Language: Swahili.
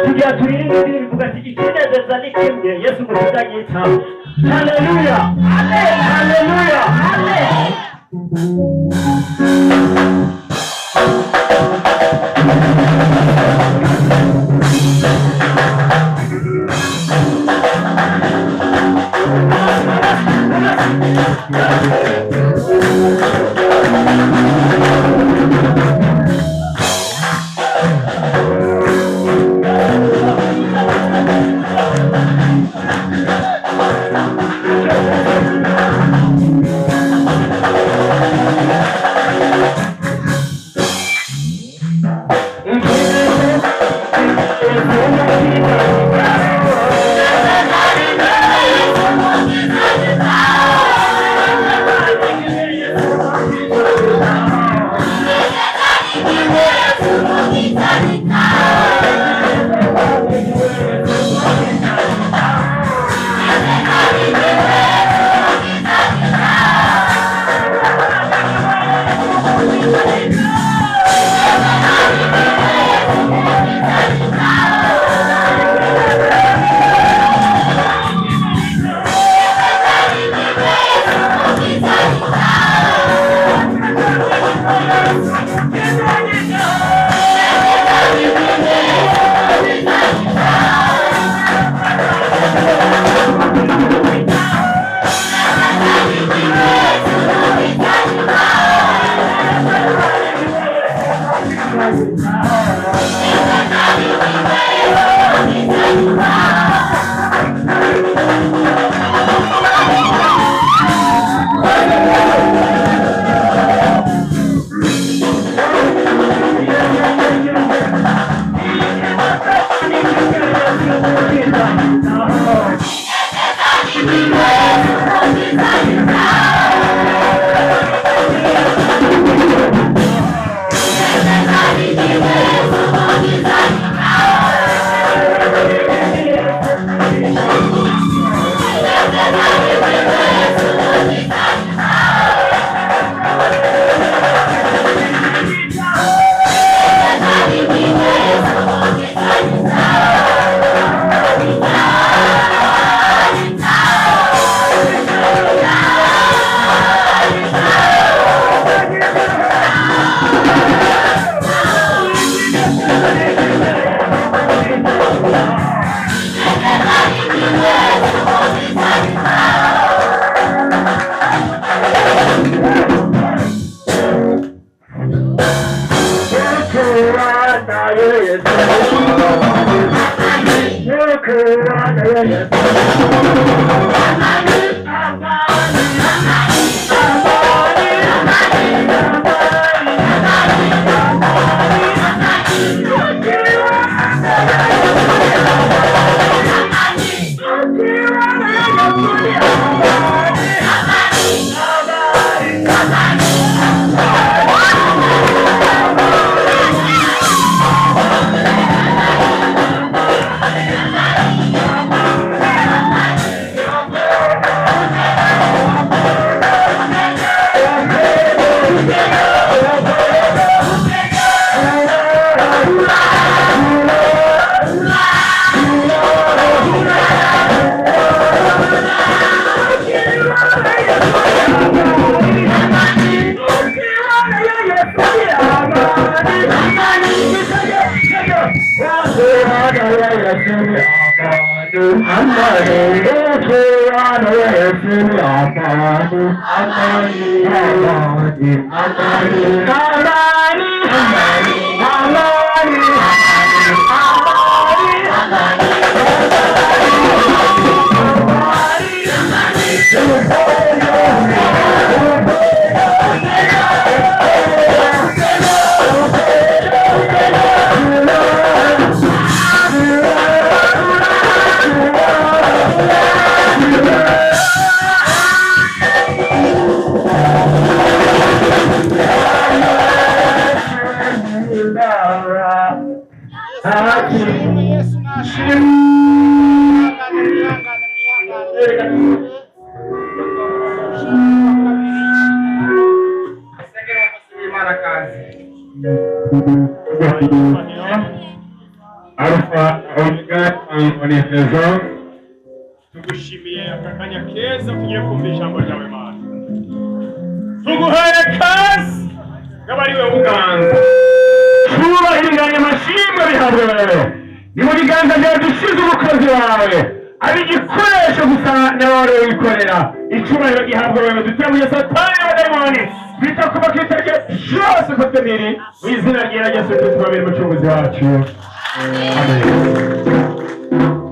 Tugiye turirimba indirimbo ati ikinezeza ni kimwe Yesu umukiza yitaho. Haleluya, haleluya, Alpha Omega Manifesto. Tugushimiye akakanya keza tugiye kumva ijambo ryawe Mana. Tuguhaye kazi ngabariwe uganza. Twubahiranye amashimwe bihabwe wewe. Ni mu biganza byawe dushize umukozi wawe. Ari igikoresho gusa nawe wikorera. Icyubahiro gihabwa wewe dutamuye Satani n'abadayimoni. Bita kuba kwitarye cyose kotemiri. Mu izina rya Yesu Kristo twabiri umucunguzi wacu. Amen.